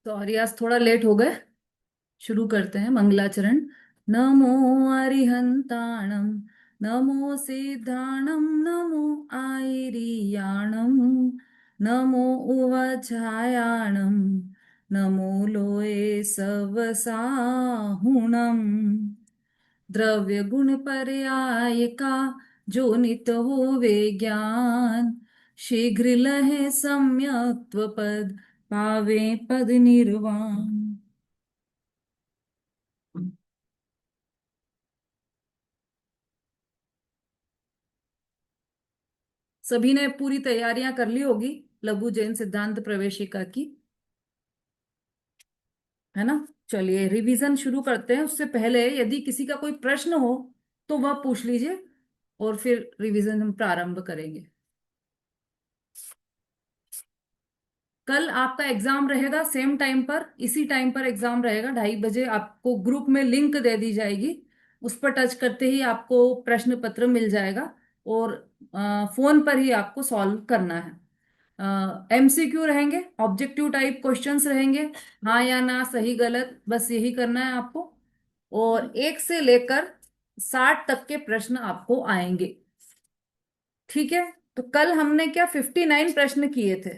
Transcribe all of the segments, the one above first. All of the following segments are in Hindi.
सॉरी, आज थोड़ा लेट हो गए। शुरू करते हैं मंगलाचरण। नमो अरिहंताणम, नमो सिद्धाणम, नमो आयरियाणम, नमो उवचायाणम, नमो लोये सवसाहुणम। द्रव्य गुण पर्याय का जो नित होवे ज्ञान, शीघ्र लहे सम्यक्त्व पद, पावे पद निर्वाण। सभी ने पूरी तैयारियां कर ली होगी लघु जैन सिद्धांत प्रवेशिका की, है ना। चलिए रिवीजन शुरू करते हैं। उससे पहले यदि किसी का कोई प्रश्न हो तो वह पूछ लीजिए, और फिर रिवीजन हम प्रारंभ करेंगे। कल आपका एग्जाम रहेगा सेम टाइम पर, इसी टाइम पर एग्जाम रहेगा 2:30 बजे। आपको ग्रुप में लिंक दे दी जाएगी, उस पर टच करते ही आपको प्रश्न पत्र मिल जाएगा, और फोन पर ही आपको सॉल्व करना है। एमसीक्यू रहेंगे, ऑब्जेक्टिव टाइप क्वेश्चंस रहेंगे, हाँ या ना, सही गलत, बस यही करना है आपको। और 1 से लेकर 60 तक के प्रश्न आपको आएंगे। ठीक है। तो कल हमने क्या 59 प्रश्न किए थे।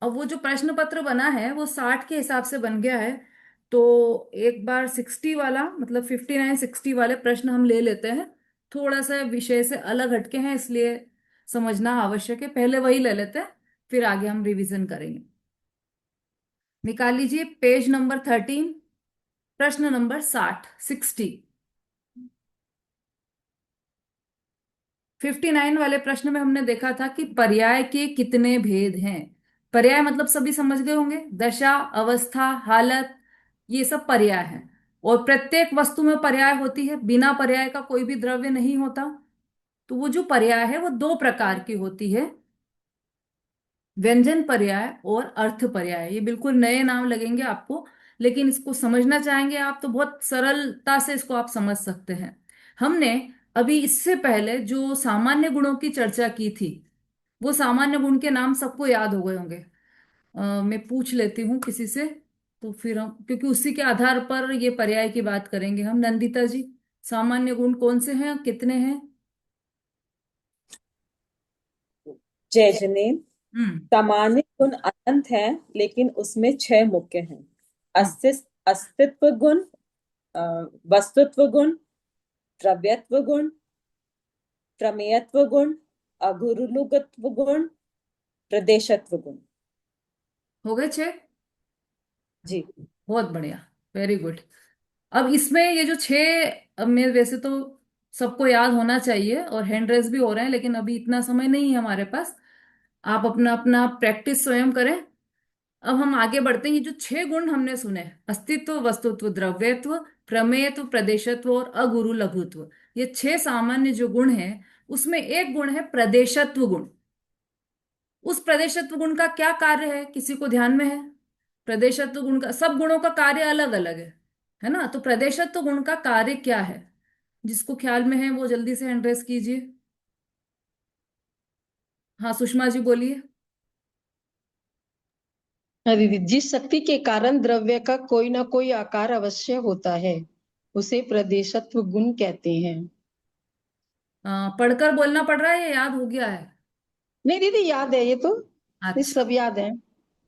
अब वो जो प्रश्न पत्र बना है वो 60 के हिसाब से बन गया है। तो एक बार 60 वाला, मतलब 59 60 वाले प्रश्न हम ले लेते हैं। थोड़ा सा विषय से अलग हटके हैं, इसलिए समझना आवश्यक है। पहले वही ले लेते हैं, फिर आगे हम रिवीजन करेंगे। निकाल लीजिए पेज नंबर 13, प्रश्न नंबर 60। 59 वाले प्रश्न में हमने देखा था कि पर्याय के कितने भेद हैं। पर्याय मतलब सभी समझ गए होंगे, दशा, अवस्था, हालत, ये सब पर्याय हैं। और प्रत्येक वस्तु में पर्याय होती है, बिना पर्याय का कोई भी द्रव्य नहीं होता। तो वो जो पर्याय है वो दो प्रकार की होती है, व्यंजन पर्याय और अर्थ पर्याय। ये बिल्कुल नए नाम लगेंगे आपको, लेकिन इसको समझना चाहेंगे आप तो बहुत सरलता से इसको आप समझ सकते हैं। हमने अभी इससे पहले जो सामान्य गुणों की चर्चा की थी, वो सामान्य गुण के नाम सबको याद हो गए होंगे। मैं पूछ लेती हूँ किसी से, तो फिर हम, क्योंकि उसी के आधार पर ये पर्याय की बात करेंगे हम। नंदिता जी, सामान्य गुण कौन से हैं, कितने हैं? जय जनेन। हम्म। सामान्य गुण अनंत है, लेकिन उसमें 6 मुख्य हैं। हाँ। अस्तित्व गुण, अ, वस्तुत्व गुण, द्रव्यत्व गुण, प्रमेयत्व गुण, अगुरुलुगत्व गुण, प्रदेशत्व गुण। हो गए 6? जी। बहुत बढ़िया, वेरी गुड। अब इसमें ये जो 6, अब मैं वैसे तो सबको याद होना चाहिए और हैंड रेस भी हो रहे हैं, लेकिन अभी इतना समय नहीं है हमारे पास। आप अपना अपना प्रैक्टिस स्वयं करें। अब हम आगे बढ़ते हैं। ये जो 6 गुण हमने सुने, अस्तित्व, वस्तुत्व, द्रव्यत्व, प्रमेयत्व, प्रदेशत्व और अगुरु लघुत्व, ये 6 सामान्य जो गुण हैं, उसमें एक गुण है प्रदेशत्व गुण। उस प्रदेशत्व गुण का क्या कार्य है, किसी को ध्यान में है? प्रदेशत्व गुण का, सब गुणों का कार्य अलग अलग है ना। तो प्रदेशत्व गुण का कार्य क्या है, जिसको ख्याल में है वो जल्दी से एड्रेस कीजिए। हाँ, सुषमा जी बोलिए। हाँ दीदी, जिस शक्ति के कारण द्रव्य का कोई ना कोई आकार अवश्य होता है, उसे प्रदेशत्व गुण कहते हैं। पढ़कर बोलना पड़ रहा है या याद हो गया है? नहीं दीदी, याद है ये तो। ये अच्छा, सब याद है।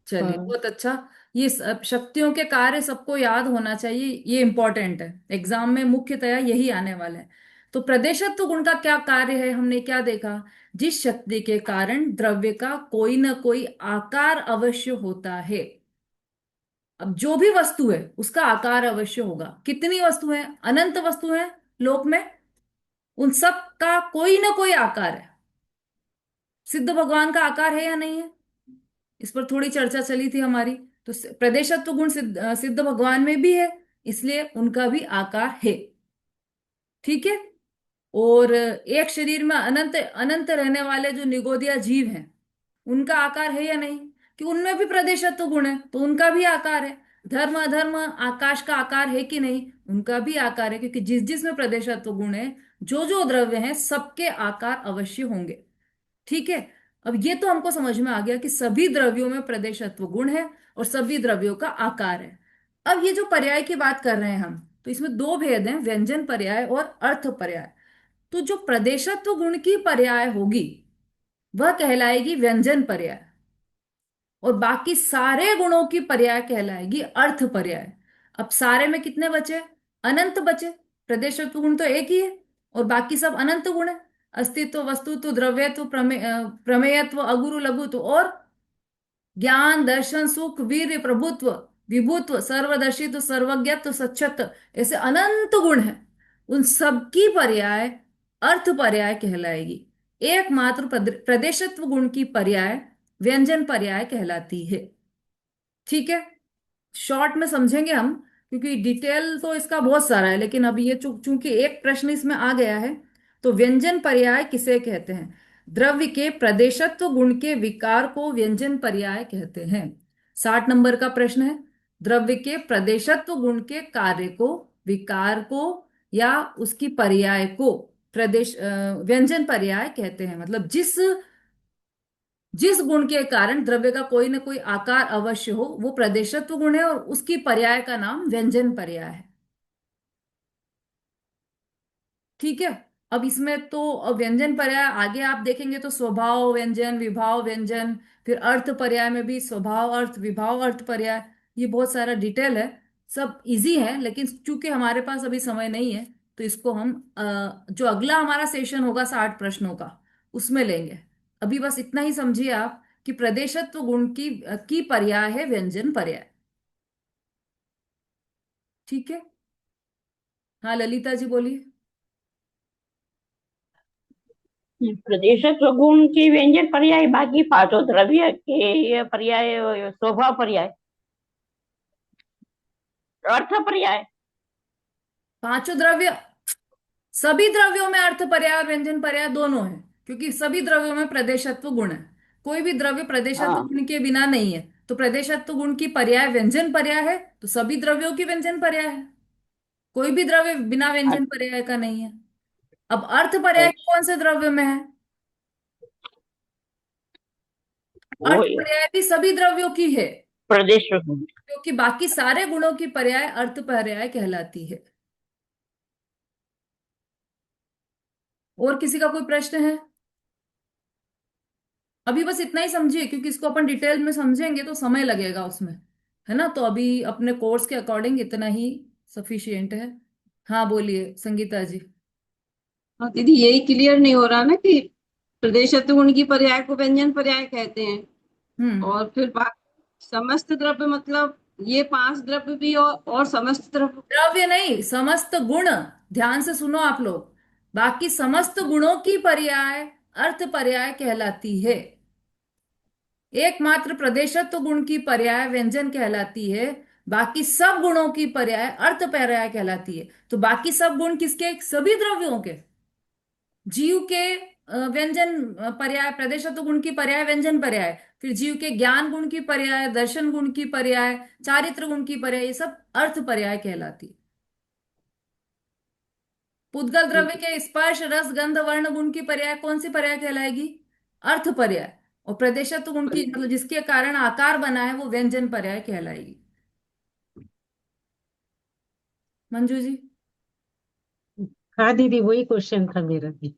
चलिए हाँ। बहुत अच्छा। ये शक्तियों के कार्य सबको याद होना चाहिए, ये इंपॉर्टेंट है। एग्जाम में मुख्यतया यही आने वाला है। तो प्रदेशत्व गुण का क्या कार्य है, हमने क्या देखा? जिस शक्ति के कारण द्रव्य का कोई ना कोई आकार अवश्य होता है। अब जो भी वस्तु है उसका आकार अवश्य होगा। कितनी वस्तु है, अनंत वस्तु है लोक में, उन सब का कोई ना कोई आकार है। सिद्ध भगवान का आकार है या नहीं है, इस पर थोड़ी चर्चा चली थी हमारी। तो प्रदेशत्व गुण सिद्ध भगवान में भी है, इसलिए उनका भी आकार है। ठीक है। और एक शरीर में अनंत अनंत रहने वाले जो निगोदिया जीव हैं, उनका आकार है या नहीं, कि उनमें भी प्रदेशत्व गुण है, तो उनका भी आकार है। धर्म अधर्म आकाश का आकार है कि नहीं, उनका भी आकार है, क्योंकि जिस जिसमें प्रदेशत्व गुण है, जो जो द्रव्य हैं, सबके आकार अवश्य होंगे। ठीक है। अब ये तो हमको समझ में आ गया कि सभी द्रव्यों में प्रदेशत्व गुण है, और सभी द्रव्यों का आकार है। अब ये जो पर्याय की बात कर रहे हैं हम, तो इसमें दो भेद हैं, व्यंजन पर्याय और अर्थ पर्याय। तो जो प्रदेशत्व गुण की पर्याय होगी वह कहलाएगी व्यंजन पर्याय, और बाकी सारे गुणों की पर्याय कहलाएगी अर्थ पर्याय। अब सारे में कितने बचे? अनंत बचे। प्रदेशत्व गुण तो एक ही है और बाकी सब अनंत गुण है। अस्तित्व, वस्तुत्व, द्रव्यत्व, प्रमेयत्व, अगुरु, लघुत्व और ज्ञान, दर्शन, सुख, वीर्य, प्रभुत्व, विभुत्व, सर्वदर्शित्व, सर्वज्ञत्व, सच्चत्व, ऐसे अनंत गुण हैं। उन सबकी पर्याय अर्थ पर्याय कहलाएगी। एकमात्र प्रदेशत्व गुण की पर्याय व्यंजन पर्याय कहलाती है। ठीक है, शॉर्ट में समझेंगे हम, क्योंकि डिटेल तो इसका बहुत सारा है, लेकिन अभी ये चूंकि एक प्रश्न इसमें आ गया है। तो व्यंजन पर्याय किसे कहते हैं? द्रव्य के प्रदेशत्व गुण के विकार को व्यंजन पर्याय कहते हैं। 60 नंबर का प्रश्न है। द्रव्य के प्रदेशत्व गुण के कार्य को, विकार को या उसकी पर्याय को व्यंजन पर्याय कहते हैं। मतलब जिस जिस गुण के कारण द्रव्य का कोई ना कोई आकार अवश्य हो, वो प्रदेशत्व गुण है और उसकी पर्याय का नाम व्यंजन पर्याय है। ठीक है। अब इसमें तो व्यंजन पर्याय आगे आप देखेंगे तो स्वभाव व्यंजन, विभाव व्यंजन, फिर अर्थ पर्याय में भी स्वभाव अर्थ, विभाव अर्थ पर्याय, ये बहुत सारा डिटेल है। सब इजी है, लेकिन चूंकि हमारे पास अभी समय नहीं है, तो इसको हम जो अगला हमारा सेशन होगा 60 प्रश्नों का, उसमें लेंगे। अभी बस इतना ही समझिए आप कि प्रदेशत्व गुण की पर्याय है व्यंजन पर्याय। ठीक है। हाँ ललिता जी बोलिए। प्रदेशत्व गुण की व्यंजन पर्याय, बाकी पांचों द्रव्य के ये पर्याय, स्वभाव पर्याय, अर्थ पर्याय। पांचों द्रव्य, सभी द्रव्यों में अर्थ पर्याय और व्यंजन पर्याय दोनों है, क्योंकि सभी द्रव्यों में प्रदेशत्व गुण है। कोई भी द्रव्य प्रदेशत्व हाँ। गुण के बिना नहीं है। तो प्रदेशत्व गुण की पर्याय व्यंजन पर्याय है, तो सभी द्रव्यों की व्यंजन पर्याय है। कोई भी द्रव्य बिना व्यंजन पर्याय का नहीं है। अब अर्थ पर्याय अच्छा, कौन से द्रव्य में है? वो अर्थ पर्याय भी सभी द्रव्यों की है, प्रदेशत्व गुण। क्योंकि बाकी सारे गुणों की पर्याय अर्थ पर्याय कहलाती है। और किसी का कोई प्रश्न है? अभी बस इतना ही समझिए, क्योंकि इसको अपन डिटेल में समझेंगे तो समय लगेगा उसमें, है ना। तो अभी अपने कोर्स के अकॉर्डिंग इतना ही सफिशियंट है। हाँ बोलिए संगीता जी। हाँ दीदी, यही क्लियर नहीं हो रहा ना कि प्रदेशत्व गुण की पर्याय को व्यंजन पर्याय कहते हैं, हम्म। और फिर बाकी समस्त द्रव्य मतलब ये पांच द्रव्य भी और समस्त द्रव्य। द्रव्य नहीं, समस्त गुण। ध्यान से सुनो आप लोग। बाकी समस्त गुणों की पर्याय अर्थ पर्याय कहलाती है। एकमात्र प्रदेशत्व गुण की पर्याय व्यंजन कहलाती है। बाकी सब गुणों की पर्याय अर्थ पर्याय कहलाती है। तो बाकी सब गुण किसके? सभी द्रव्यों के। जीव के व्यंजन पर्याय प्रदेशत्व गुण की पर्याय व्यंजन पर्याय, फिर जीव के ज्ञान गुण की पर्याय, दर्शन गुण की पर्याय, चारित्र गुण की पर्याय, ये सब अर्थ पर्याय कहलाती है। पुद्गल द्रव्य के स्पर्श, रस, गंध, वर्ण गुण की पर्याय कौन सी पर्याय कहलाएगी? अर्थ पर्याय। और प्रदेशत्व गुण की मतलब जिसके कारण आकार बना है, वो व्यंजन पर्याय कहलाएगी। मंजू जी। हाँ दीदी, वही क्वेश्चन था मेरा भी।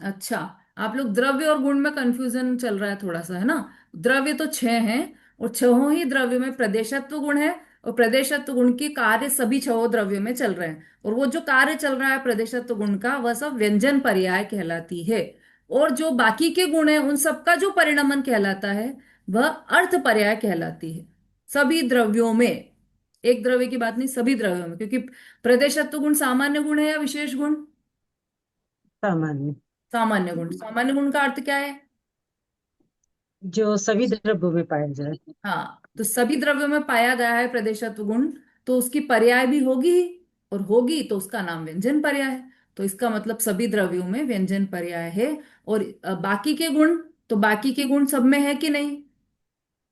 अच्छा, आप लोग द्रव्य और गुण में कंफ्यूजन चल रहा है थोड़ा सा, है ना। द्रव्य तो 6 हैं, और छहों ही द्रव्य में प्रदेशत्व गुण है, और प्रदेशत्व गुण की कार्य सभी छहों द्रव्यों में चल रहे हैं। और वो जो कार्य चल रहा है प्रदेशत्व गुण का, वह सब व्यंजन पर्याय कहलाती है। और जो बाकी के गुण है उन सबका जो परिणमन कहलाता है, वह अर्थ पर्याय कहलाती है। सभी द्रव्यों में, एक द्रव्य की बात नहीं, सभी द्रव्यों में, क्योंकि प्रदेशत्व गुण सामान्य गुण है या विशेष गुण? सामान्य। सामान्य गुण। सामान्य गुण का अर्थ क्या है? जो सभी द्रव्यों में पाया जाए। हाँ, तो सभी द्रव्यों में पाया गया है प्रदेशत्व गुण, तो उसकी पर्याय भी होगी ही, और होगी तो उसका नाम व्यंजन पर्याय है। तो इसका मतलब सभी द्रव्यों में व्यंजन पर्याय है। और बाकी के गुण, तो बाकी के गुण सब में है कि नहीं?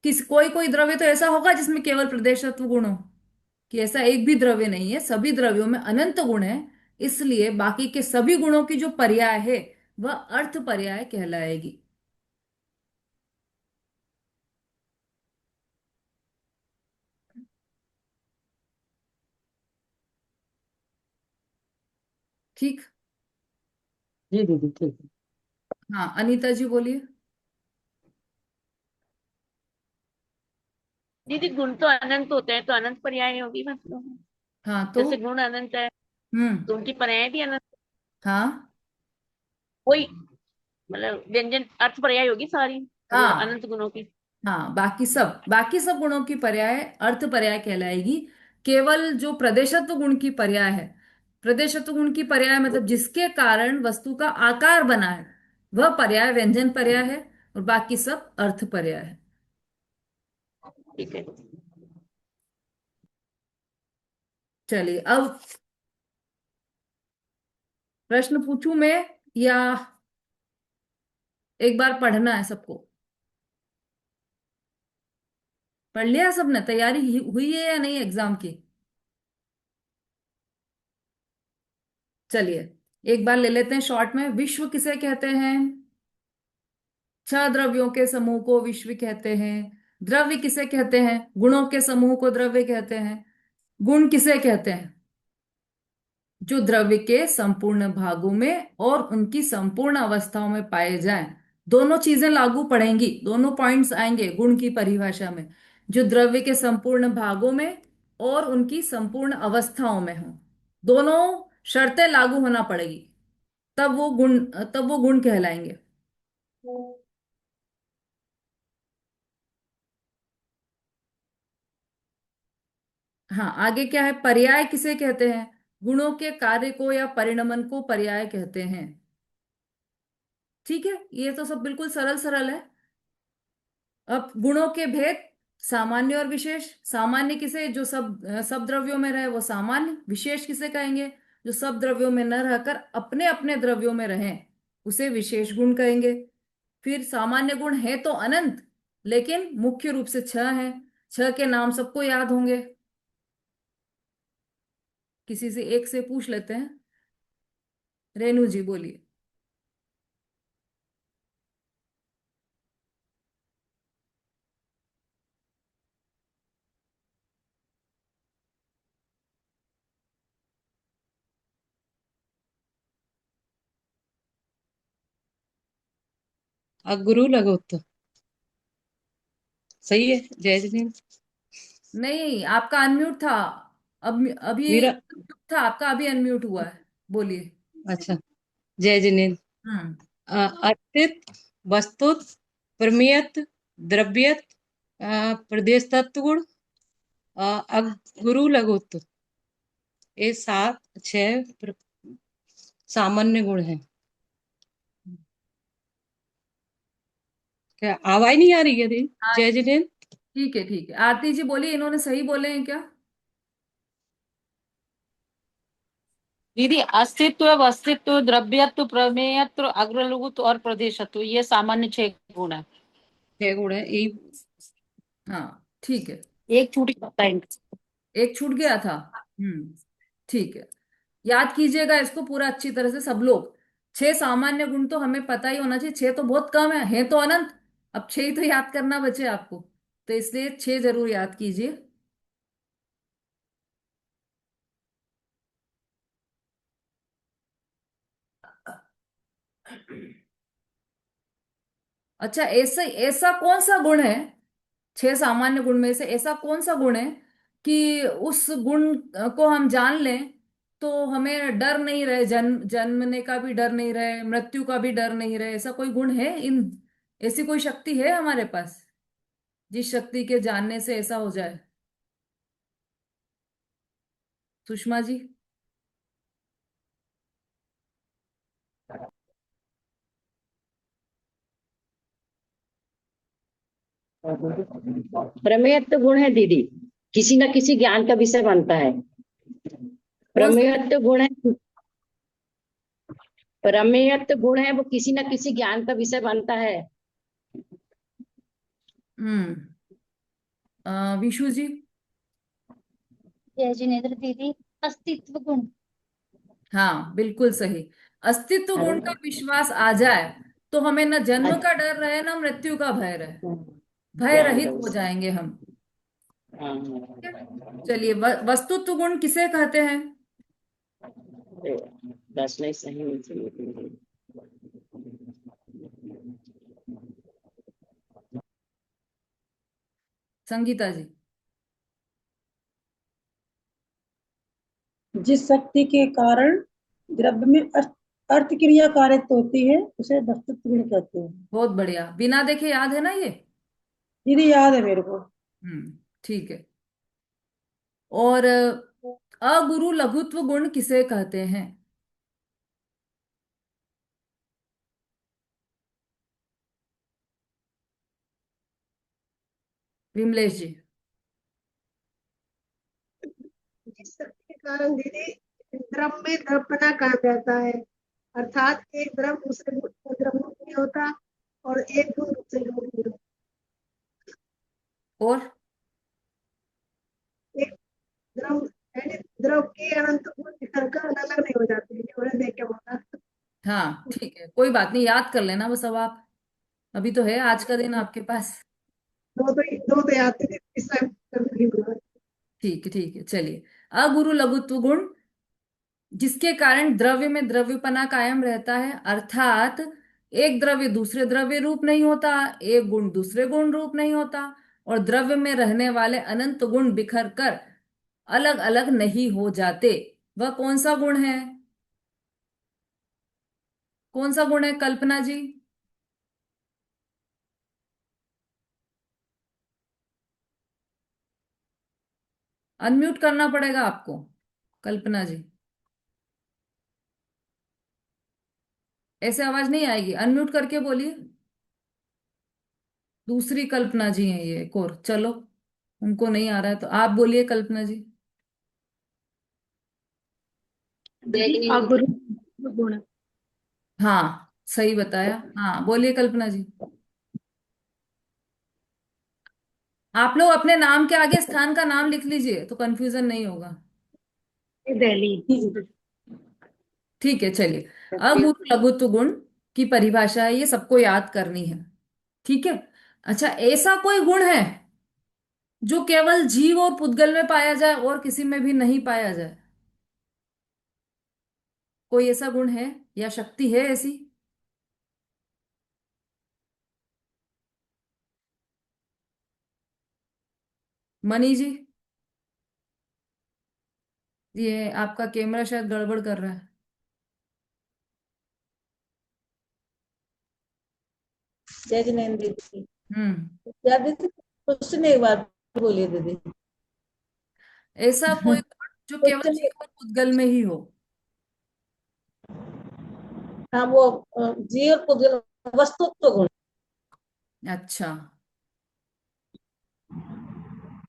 कोई कोई द्रव्य तो ऐसा होगा जिसमें केवल प्रदेशत्व गुण हो, कि ऐसा एक भी द्रव्य नहीं है, सभी द्रव्यों में अनंत गुण है। इसलिए बाकी के सभी गुणों की जो पर्याय है, वह अर्थ पर्याय कहलाएगी। ठीक। जी दीदी ठीक है। हाँ, अनीता जी बोलिए। दीदी गुण तो अनंत होते हैं, तो अनंत पर्याय होगी मतलब। हाँ तो। जैसे गुण अनंत है हम्म। तो उनकी पर्याय भी अनंत। हाँ। कोई मतलब व्यंजन अर्थ पर्याय होगी सारी, गुण हाँ। अनंत गुणों की। हाँ, बाकी सब गुणों की पर्याय अर्थ पर्याय कहलाएगी। केवल जो प्रदेशत्व गुण की पर्याय है, प्रदेशत्व गुण की पर्याय मतलब जिसके कारण वस्तु का आकार बना है, वह पर्याय व्यंजन पर्याय है। और बाकी सब अर्थ पर्याय है। ठीक है। चलिए, अब प्रश्न पूछूं मैं, या एक बार पढ़ना है सबको? पढ़ लिया सबने? तैयारी हुई है या नहीं एग्जाम की? चलिए, एक बार ले लेते हैं शॉर्ट में। विश्व किसे कहते हैं? छह द्रव्यों के समूह को विश्व कहते हैं। द्रव्य किसे कहते हैं? गुणों के समूह को द्रव्य कहते हैं। गुण किसे कहते हैं? जो द्रव्य के संपूर्ण भागों में और उनकी संपूर्ण अवस्थाओं में पाए जाएं। दोनों चीजें लागू पड़ेंगी, दोनों पॉइंट्स आएंगे गुण की परिभाषा में। जो द्रव्य के संपूर्ण भागों में और उनकी संपूर्ण अवस्थाओं में हो, दोनों शर्तें लागू होना पड़ेगी, तब वो गुण कहलाएंगे। हाँ, आगे क्या है? पर्याय किसे कहते हैं? गुणों के कार्य को या परिणमन को पर्याय कहते हैं। ठीक है, ये तो सब बिल्कुल सरल सरल है। अब गुणों के भेद, सामान्य और विशेष। सामान्य किसे? जो सब द्रव्यों में रहे वो सामान्य। विशेष किसे कहेंगे? जो सब द्रव्यों में न रहकर अपने अपने द्रव्यों में रहें, उसे विशेष गुण कहेंगे। फिर सामान्य गुण है तो अनंत, लेकिन मुख्य रूप से छह हैं। छह के नाम सबको याद होंगे। किसी से एक से पूछ लेते हैं। रेणु जी बोलिए। अगुरु लगोत। सही है जय जिनेन्द्र। नहीं, आपका अनम्यूट था। अब अभी मेरा। unmute था आपका, अभी अनम्यूट हुआ है। बोलिए। अच्छा। जय जिनेन्द्र। हम्म। अस्तित्व, वस्तुत, प्रमेयत, द्रव्यत, प्रदेश तत्व गुण, अगुरु लगोत, ये सात छह सामान्य गुण हैं। क्या आवाज नहीं आ रही है दीदी? हाँ, जय जिनेन्द्र। ठीक है ठीक है। आरती जी बोलिए, इन्होंने सही बोले हैं क्या? दीदी अस्तित्व, वस्तित्व, द्रव्यत्व, प्रमेयत्व, अग्रलघुत्व और प्रदेशत्व, ये सामान्य छह गुण है। छह गुण है यही। हाँ, ठीक है। एक छूट जाता है। एक छूट गया था। हम्म। ठीक है, याद कीजिएगा इसको पूरा अच्छी तरह से सब लोग। छह सामान्य गुण तो हमें पता ही होना चाहिए, छह तो बहुत कम है तो अनंत। अब छह ही तो याद करना बचे आपको, तो इसलिए छह जरूर याद कीजिए। अच्छा, ऐसा ऐसा कौन सा गुण है? छह सामान्य गुण में से ऐसा कौन सा गुण है कि उस गुण को हम जान लें तो हमें डर नहीं रहे? जन्मने का भी डर नहीं रहे, मृत्यु का भी डर नहीं रहे। ऐसा कोई गुण है? इन ऐसी कोई शक्ति है हमारे पास जिस शक्ति के जानने से ऐसा हो जाए? सुषमा जी। प्रमेयत्व गुण है दीदी, किसी न किसी ज्ञान का विषय बनता है। कौन सा? प्रमेयत्व गुण है, प्रमेयत्व गुण है वो किसी न किसी ज्ञान का विषय बनता है। हम्म। विशु जी। जय जिनेन्द्र दीदी, अस्तित्व गुण। हाँ, बिल्कुल सही। अस्तित्व गुण का विश्वास आ जाए तो हमें न जन्म का डर रहे न मृत्यु का भय रहे। भय ज्ञान का रहित हो विषय। जाएंगे हम। हाँ। चलिए, वस्तुत्व गुण किसे कहते हैं? That's nice. I mean, Sangeeta जी। जिस शक्ति के कारण द्रव्य में अर्थ क्रिया कारित होती है उसे वस्तुत्व गुण कहते हैं। बहुत बढ़िया, बिना देखे याद है ना ये? दीदी याद है मेरे को। ठीक है। और अगुरु लघुत्व गुण किसे कहते हैं? विमलेश जी। जिस शक्ति के कारण दीदी द्रव में द्रवपना कहा जाता है, अर्थात एक द्रव दूसरे द्रव में नहीं होता और एक गुण दूसरे गुण नहीं होता। और एक द्रव यानी द्रव के अनंत गुण निकलकर अलग अलग नहीं हो जाते, ये उन्हें देख के बोला। हाँ ठीक है, कोई बात नहीं, याद कर लेना बस। अब आप, अभी तो है आज का दिन आपके पास। दो तो याद थे, इस टाइम नहीं बोला। ठीक है चलिए। अगुरु लघुत्व गुण, जिसके कारण द्रव्य में द्रव्यपना कायम रहता है, अर्थात एक द्रव्य दूसरे द्रव्य रूप नहीं होता, एक गुण दूसरे गुण रूप नहीं होता, और द्रव्य में रहने वाले अनंत गुण बिखर कर अलग अलग नहीं हो जाते। वह कौन सा गुण है? कौन सा गुण है कल्पना जी? अनम्यूट करना पड़ेगा आपको, कल्पना जी। ऐसे आवाज नहीं आएगी, अनम्यूट करके बोलिए। दूसरी कल्पना जी हैं ये, एक और। चलो, उनको नहीं आ रहा है तो आप बोलिए कल्पना जी। अगुरु गुण। हाँ सही बताया, हाँ बोलिए कल्पना जी। आप लोग अपने नाम के आगे स्थान का नाम लिख लीजिए तो कंफ्यूजन नहीं होगा। दिल्ली। ठीक है चलिए। अगुरु लघुत्व गुण की परिभाषा है, ये सबको याद करनी है। ठीक है। अच्छा, ऐसा कोई गुण है जो केवल जीव और पुद्गल में पाया जाए और किसी में भी नहीं पाया जाए? कोई ऐसा गुण है या शक्ति है ऐसी? मनी जी, ये आपका कैमरा शायद गड़बड़ कर रहा है। जय जिनेन्द्र दीदी। हम्म। क्या दीदी क्वेश्चन एक बार बोलिए दीदी। ऐसा कोई गुण जो केवल क्वेश्चन, जीव और पुद्गल में ही हो? हाँ वो जीव और पुद्गल वस्तुत्व गुण। अच्छा।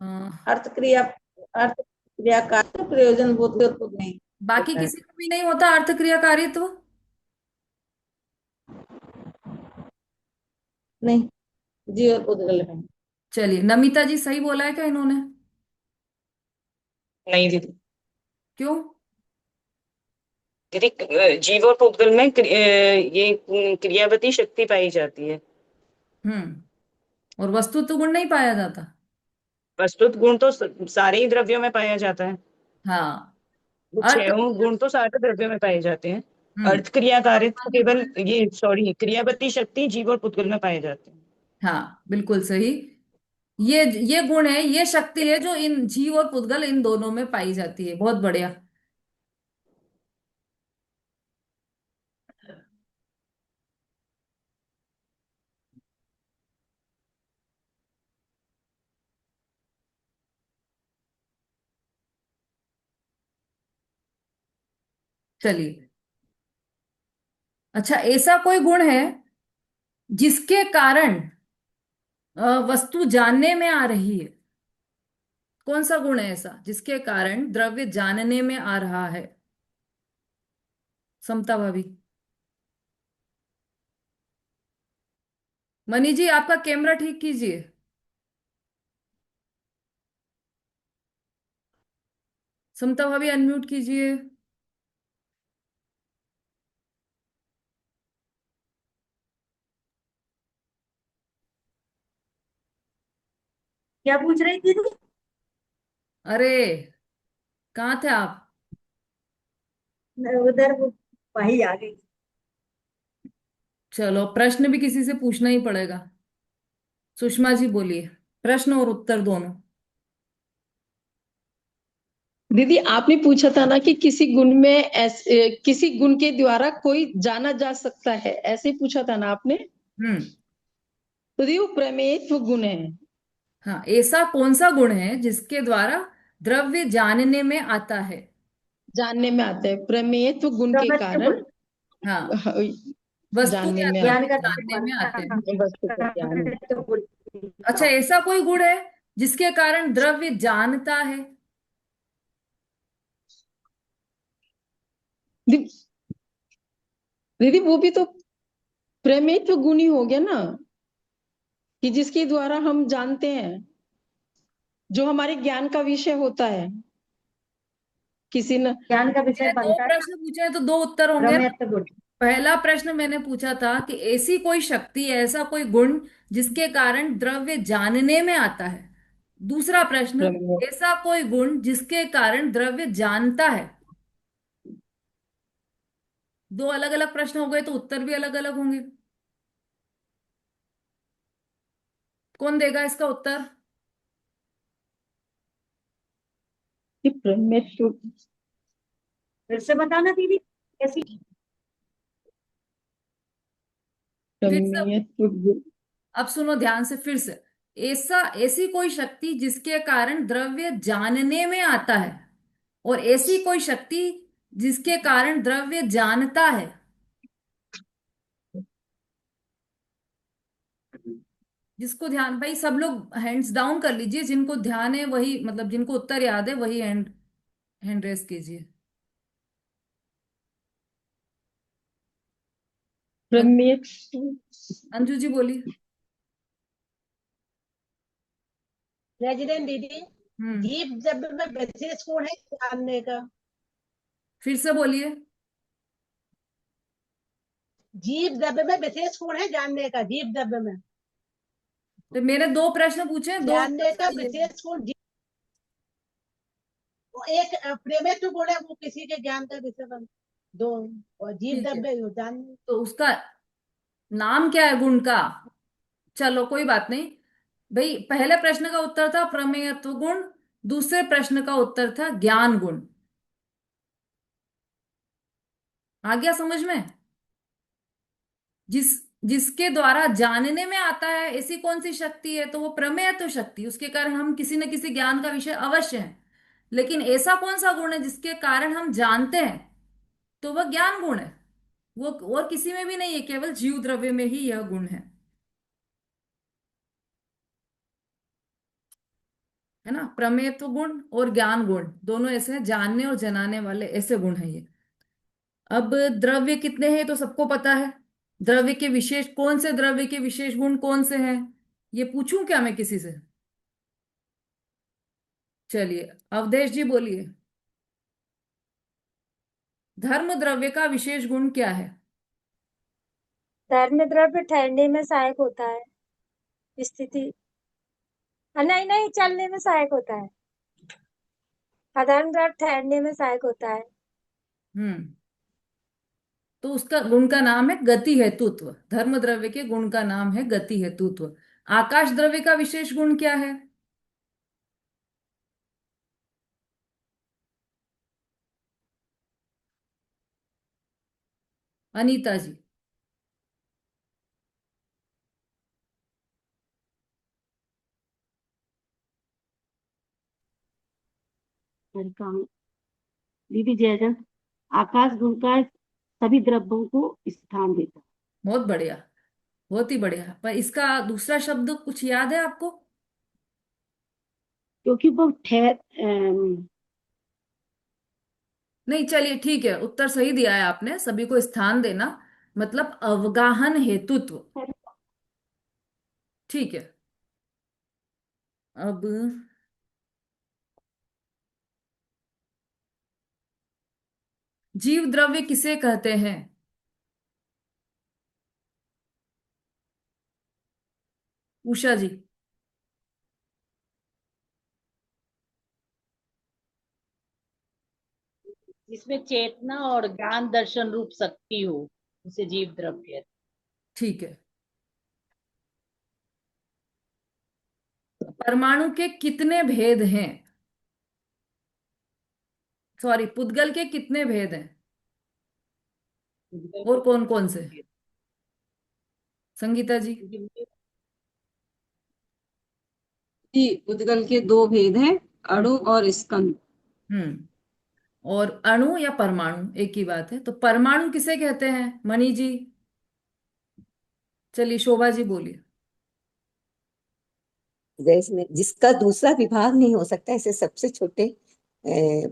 अ, अर्थ क्रिया, अर्थ क्रिया का प्रयोजन बोध नहीं बाकी होता है। किसी में भी नहीं होता अर्थ क्रियाकारित्व? नहीं, जीव और पुद्गल में। चलिए, नमिता जी सही बोला है क्या इन्होंने? नहीं दीदी। क्यों? दीदी जीव और पुद्गल में ये क्रियावती शक्ति पाई जाती है। और वस्तुत्व गुण नहीं पाया जाता? वस्तुत गुण तो सारे ही द्रव्यों में पाया जाता है। हाँ। वो अर्थ। छह गुण तो सारे द्रव्यों में पाए जाते हैं। हम्म। अर्थ क्रियाकारित्व केवल ये सॉरी क्रियावती शक्ति जीव और पुद्गल में पाए जाते हैं। हाँ बिल्कुल सही। ये गुण है, ये शक्ति है जो इन जीव और पुद्गल इन दोनों में पाई जाती है। बहुत बढ़िया। चलिए। अच्छा, ऐसा कोई गुण है जिसके कारण वस्तु जानने में आ रही है? कौन सा गुण है ऐसा जिसके कारण द्रव्य जानने में आ रहा है? समता भाभी। मनी जी, आपका कैमरा ठीक कीजिए। समता भाभी अनम्यूट कीजिए। क्या पूछ रही थी दीदी? अरे, कहाँ थे आप? उधर वही आ गई। चलो, प्रश्न भी किसी से पूछना ही पड़ेगा। सुषमा जी बोलिए, प्रश्न और उत्तर दोनों। दीदी आपने पूछा था ना कि किसी गुण में किसी गुण के द्वारा कोई जाना जा सकता है, ऐसे पूछा था ना आपने। हम्म। तो दीदी वो प्रमेयत्व गुण है। हाँ, ऐसा कौन सा गुण है जिसके द्वारा द्रव्य जानने में आता है? जानने में आता है, प्रमेयत्व गुण के प्रमेय कारण। गुण, हाँ, हाँ, वस्तु जानने या में ज्ञान द्रव्य का आता जानने में आते हैं। है, वस्तु का ज्ञान होता प्रमेय गुण अच्छा, का। ऐसा कोई गुण है जिसके कारण द्रव्य जानता है? है। दीदी वो भी तो प्रमेयत्व गुण ही हो गया ना, कि जिसके द्वारा हम जानते हैं, जो हमारे ज्ञान का विषय होता है। किसी न ज्ञान का विषय मैंने दो बनता है प्रश्न पूछे हैं तो दो उत्तर होंगे ना। प्रमेय गुण। पहला प्रश्न मैंने पूछा था कि ऐसी कोई शक्ति, ऐसा कोई गुण जिसके कारण द्रव्य जानने में आता है। दूसरा प्रश्न, प्रमेय। ऐसा कोई गुण जिसके कारण द्रव्य जानता है। दो अलग अलग प्रश्न हो गए तो उत्तर भी अलग अलग होंगे। कौन देगा इसका उत्तर? कि प्रमेयत्व फिर से बताना दीदी कैसी। फिर से, प्रमेयत्व गुण। अब सुनो ध्यान से फिर से। ऐसा, ऐसी कोई शक्ति जिसके कारण द्रव्य जानने में आता है, और ऐसी कोई शक्ति जिसके कारण द्रव्य जानता है। जिसको ध्यान, भाई सब लोग हैंड्स डाउन कर लीजिए, जिनको ध्यान है वही, मतलब जिनको उत्तर याद है वही हैंड हैंड रेस कीजिए। अं- प्रमेयत्व। अंजू जी बोलिए। रेजिडेंट दीदी, हम्म। जीव जब में विशेष गुण है जानने का। फिर से बोलिए। जीव द्रव्य में विशेष गुण है जानने का, जीव द्रव्य में तो मैंने दो प्रश्न पूछे हैं, दो उत्तर जानने का सही है। विशेष गुण वो एक प्रेमेत्व गुण है, वो किसी के ज्ञान का विषय बन। दो, और जीव ठीक है, द्रव्य हो जान। तो उसका नाम क्या है गुण का? चलो कोई बात नहीं। भाई, पहले प्रश्न का उत्तर था प्रमेयत्व गुण, दूसरे प्रश्न का उत्तर था ज्ञान गुण। आ गया समझ में? जिस जिसके द्वारा जानने में आता है, ऐसी कौन सी शक्ति है? तो वो प्रमेयत्व शक्ति, उसके कारण हम किसी न किसी ज्ञान का विषय अवश्य है। लेकिन ऐसा कौन सा गुण है जिसके कारण हम जानते हैं? तो वह ज्ञान गुण है। वो और किसी में भी नहीं है, केवल जीव द्रव्य में ही यह गुण है ना। प्रमेयत्व गुण और ज्ञान गुण दोनों ऐसे हैं, जानने और जनाने वाले ऐसे गुण हैं ये। अब द्रव्य कितने हैं तो सबको पता है। द्रव्य के विशेष, कौन से द्रव्य के विशेष गुण कौन से हैं, ये पूछूं क्या मैं किसी से? चलिए, अवधेश जी बोलिए, धर्म द्रव्य का विशेष गुण क्या है? धर्म द्रव्य ठहरने में सहायक होता है। स्थिति, नहीं नहीं, चलने में सहायक होता है। साधारण द्रव्य ठहरने में सहायक होता है। हम्म। तो उसका गुण का नाम है गति हेतुत्व। धर्म द्रव्य के गुण का नाम है गति हेतुत्व। आकाश द्रव्य का विशेष गुण क्या है? अनीता जी। काम दीदी जयजन, आकाश गुण का सभी द्रव्यों को स्थान देता है। बहुत बढ़िया, बहुत ही बढ़िया। पर इसका दूसरा शब्द कुछ याद है आपको? क्योंकि वो ठहर नहीं, चलिए ठीक है, उत्तर सही दिया है आपने। सभी को स्थान देना मतलब अवगाहन हेतुत्व। ठीक है। अब जीव द्रव्य किसे कहते हैं? उषा जी। जिसमें चेतना और ज्ञान दर्शन रूप शक्ति हो, उसे जीव द्रव्य। ठीक है। परमाणु के कितने भेद हैं? सॉरी, पुद्गल के कितने भेद हैं और कौन कौन से? संगीता जी। जी, उद्गल के दो भेद हैं, अणु और स्कंद। हम्म। और अणु या परमाणु एक ही बात है। तो परमाणु किसे कहते हैं मणि जी? चलिए शोभा जी बोलिए। जैसे जिसका दूसरा विभाग नहीं हो सकता, ऐसे सबसे छोटे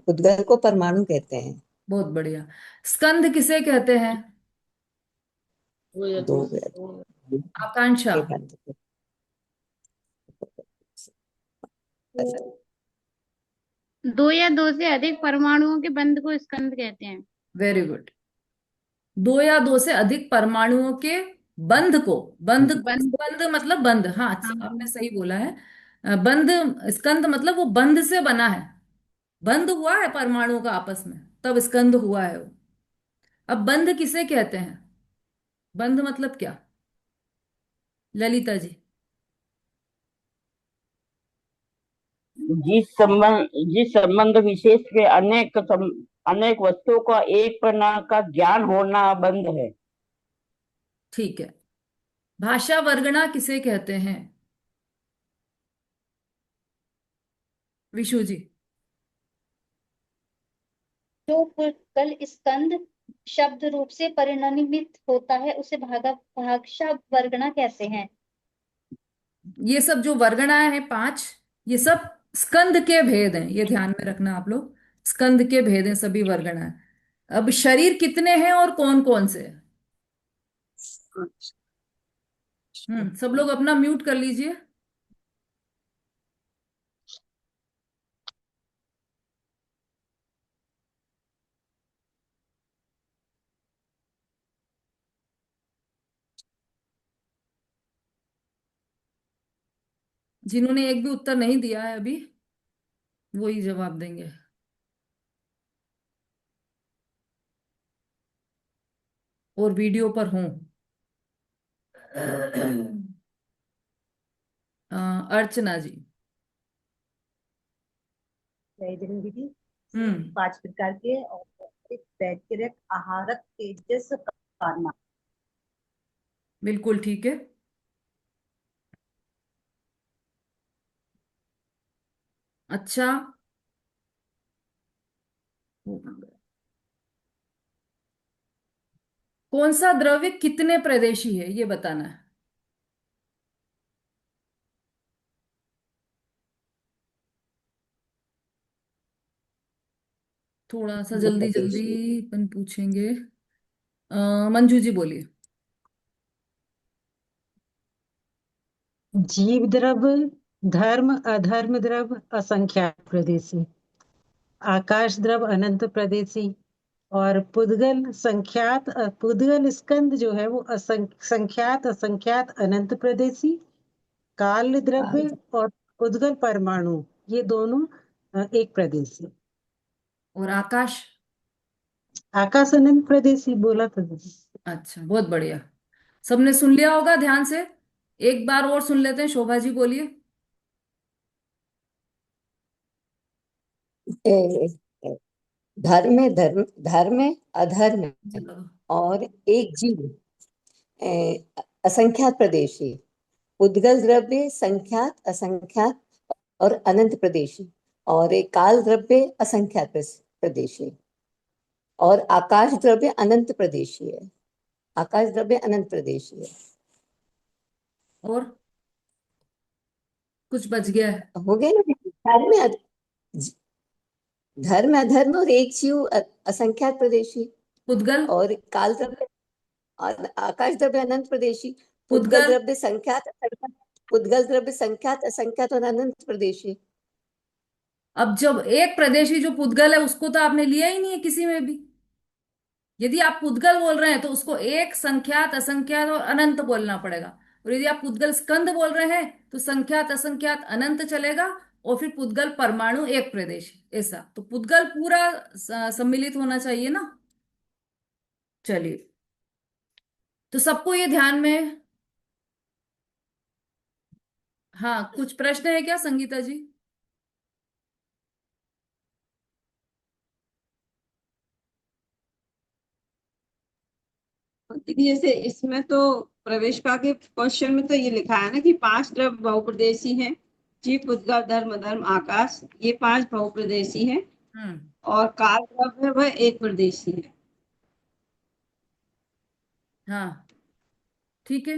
उद्गल को परमाणु कहते हैं। बहुत बढ़िया। स्कंद किसे कहते हैं? दो आकांक्षा। के बंध को। दो या दो से अधिक परमाणुओं के बंध को स्कंद कहते हैं। Very good. दो या दो से अधिक परमाणुओं के बंध को, बंध, बंध। बंध मतलब बंध, हाँ हाँ। आपने सही बोला है। बंध, स्कंद मतलब वो बंध से बना है, बंध हुआ है परमाणुओं का आपस में, तब स्कंद हुआ है वो। अब बंध किसे कहते हैं? बंध मतलब क्या, ललिता जी? जिस संबंध विशेष के अनेक वस्तुओं का एक प्रकार का ज्ञान होना बंध है। ठीक है। भाषा वर्गणा किसे कहते हैं? विशु जी। जो पुद्गल स्कंद शब्द रूप से परिणमित होता है उसे भाषा वर्गना कहते हैं। ये सब जो वर्गणाएं हैं पांच, ये सब स्कंद के भेद हैं, ये ध्यान में रखना आप लोग। स्कंद के भेद हैं सभी वर्गणाएं। अब शरीर कितने हैं और कौन कौन से हैं? सब लोग अपना म्यूट कर लीजिए। जिन्होंने एक भी उत्तर नहीं दिया है अभी, वो ही जवाब देंगे। और वीडियो पर हों। अर्चना जी। दीदी, हम्म। 5 प्रकार के और एक बैक्टीरिया आहारक तेजस कारना। बिल्कुल ठीक है। अच्छा, कौन सा द्रव्य कितने प्रदेशी है ये बताना है। थोड़ा सा जल्दी जल्दी अपन पूछेंगे। मंजू जी बोलिए। जीव द्रव्य, धर्म अधर्म द्रव्य असंख्यात प्रदेशी, आकाश द्रव्य अनंत प्रदेशी, और पुद्गल संख्यात, पुद्गल स्कंद जो है वो संख्यात असंख्यात अनंत प्रदेशी, काल द्रव्य और पुद्गल परमाणु, ये दोनों एक प्रदेशी। और आकाश? आकाश अनंत प्रदेशी बोला था। अच्छा, बहुत बढ़िया। सबने सुन लिया होगा ध्यान से। एक बार और सुन लेते हैं, शोभा जी बोलिए। धर्म धर्म धर्म अधर्म चलो। और एक जीव, असंख्यात प्रदेशी, उद्गल द्रव्य संख्यात असंख्यात और अनंत प्रदेशी, और एक काल द्रव्य असंख्यात प्रदेशी, और आकाश द्रव्य अनंत प्रदेशी है। आकाश द्रव्य अनंत प्रदेशी है। और कुछ बच गया है? हो गए ना। धर्म अधर्म और एक जीव असंख्यात प्रदेशी, पुद्गल? और काल द्रव्य और आकाश द्रव्य अनंत प्रदेशी, पुद्गल पुद्गल? द्रव्य संख्यात असंख्यात, पुद्गल द्रव्य संख्यात असंख्यात और अनंत प्रदेशी। अब जब एक प्रदेशी जो पुद्गल है उसको तो आपने लिया ही नहीं है किसी में भी। यदि आप पुद्गल बोल रहे हैं तो उसको एक, संख्यात, असंख्यात और अनंत बोलना पड़ेगा। और यदि आप पुद्गल स्कंद बोल रहे हैं तो संख्यात असंख्यात अनंत चलेगा, और फिर पुद्गल परमाणु एक प्रदेश, ऐसा। तो पुद्गल पूरा सम्मिलित होना चाहिए ना। चलिए, तो सबको ये ध्यान में। हाँ, कुछ प्रश्न है क्या संगीता जी? दीदी जैसे इसमें तो प्रवेश का के क्वेश्चन में तो ये लिखा है ना कि 5 द्रव्य बहुप्रदेशी हैं। जीव, उद्गम, धर्म, धर्म, आकाश, ये 5 बहुप्रदेशी हैं। हम्म। और काल द्रव्य है वह एक प्रदेशी है। हाँ, ठीक है,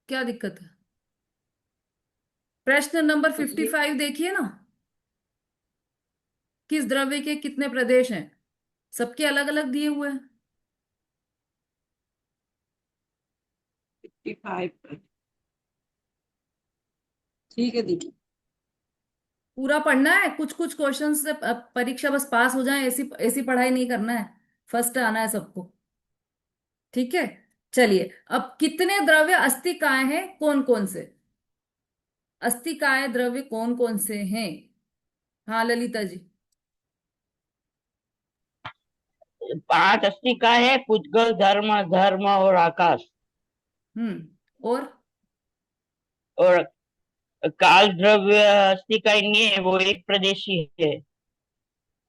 क्या दिक्कत है? प्रश्न नंबर तो ये 55 देखिए ना। किस द्रव्य के कितने प्रदेश हैं? सबके अलग अलग दिए हुए हैं। 55। ठीक है दीदी। पूरा पढ़ना है, कुछ कुछ क्वेश्चन से परीक्षा बस पास हो जाए, ऐसी ऐसी पढ़ाई नहीं करना है। फर्स्ट आना है सबको। ठीक है। चलिए, अब कितने द्रव्य अस्थिकाय हैं, कौन कौन से? अस्थिकाय द्रव्य कौन कौन से हैं? हाँ ललिता जी। 5 अस्तिका है, पुद्गल, धर्म, धर्म और आकाश। और और काल द्रव्य अस्तिका नहीं है, वो एक प्रदेशी है।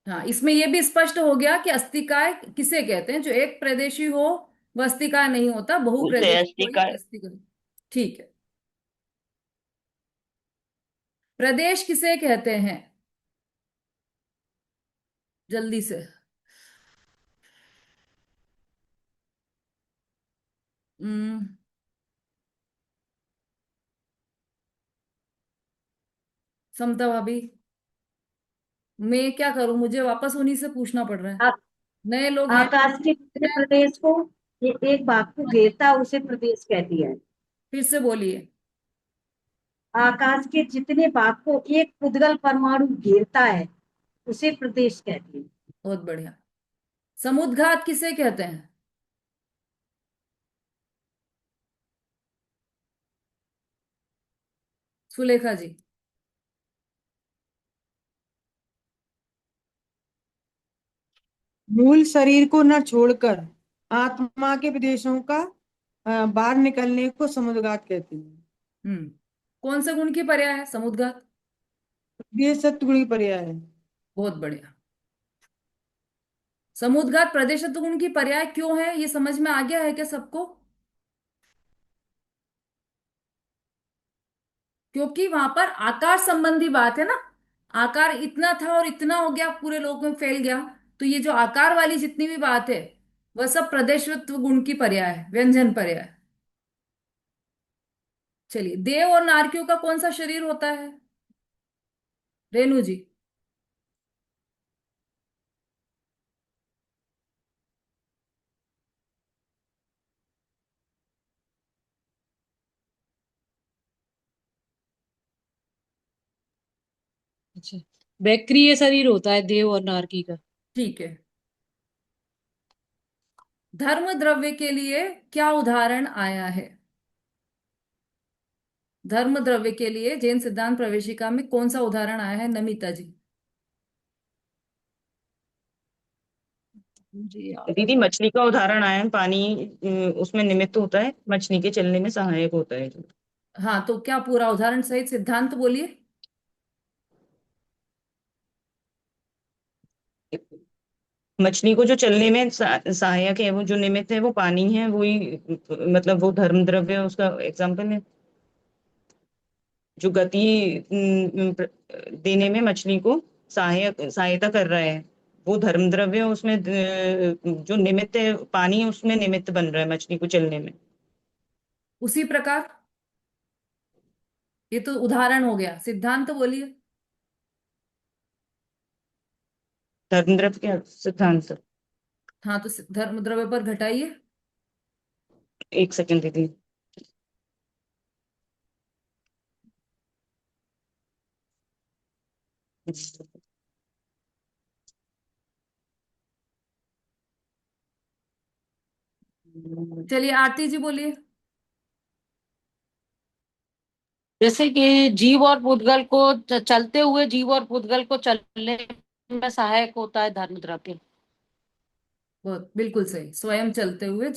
हाँ, इसमें यह भी स्पष्ट हो गया कि अस्थिकाय किसे कहते हैं। जो एक प्रदेशी हो वह अस्थिकाय नहीं होता, उसे बहुप्रदेशी को ही अस्तिका। अस्थिकाय। ठीक है। प्रदेश किसे कहते हैं? जल्दी से। हम्म समता भाभी, मैं क्या करूं, मुझे वापस उन्हीं से पूछना पड़ रहा है। आ, नए लोग हैं। आकाश के दूसरे प्रदेश को, ये एक भाग को घेरता है, उसे प्रदेश कहती है। फिर से बोलिए। आकाश के जितने भाग को एक पुद्गल परमाणु घेरता है उसे प्रदेश कहती है। बहुत बढ़िया। समुद्घात किसे कहते हैं? सुलेखा जी। मूल शरीर को न छोड़कर आत्मा के विदेशों का बाहर निकलने को समुद्रघात कहते हैं। कौन से गुण की पर्याय है समुद्घात? ये सत्गुण की पर्याय है। बहुत बढ़िया। समुद्घात प्रदेशत्व गुण की पर्याय क्यों है, ये समझ में आ गया है क्या सबको? क्योंकि वहां पर आकार संबंधी बात है ना। आकार इतना था और इतना हो गया, पूरे लोक में फैल गया। तो ये जो आकार वाली जितनी भी बात है, वह सब प्रदेशत्व गुण की पर्याय है, व्यंजन पर्याय। चलिए, देव और नारकियों का कौन सा शरीर होता है? रेणु जी। अच्छा, बैक्रिय शरीर होता है देव और नारकी का। ठीक है। धर्म द्रव्य के लिए क्या उदाहरण आया है? धर्म द्रव्य के लिए जैन सिद्धांत प्रवेशिका में कौन सा उदाहरण आया है, नमिता जी? दीदी मछली का उदाहरण आया है, पानी उसमें निमित्त होता है, मछली के चलने में सहायक होता है। हाँ, तो क्या पूरा उदाहरण सहित सिद्धांत बोलिए। मछली को जो चलने में सहायक है, वो जो निमित्त है वो पानी है, वही मतलब वो धर्म द्रव्य उसका एग्जाम्पल है, जो गति देने में मछली को सहायता कर रहा है, वो धर्म द्रव्य उसमें जो निमित्त है पानी, उसमें निमित्त बन रहा है मछली को चलने में। उसी प्रकार, ये तो उदाहरण हो गया, सिद्धांत तो बोलिए। धर्म द्रव्य के सिद्धांत। हाँ, तो धर्म द्रव्य पर घटाइए। एक सेकंड दीदी। चलिए, आरती जी बोलिए। जैसे कि जीव और पुद्गल को चलते हुए जीव और पुद्गल को चलने में सहायक होता है धर्म द्रव्य। बहुत बिल्कुल सही, स्वयं चलते हुए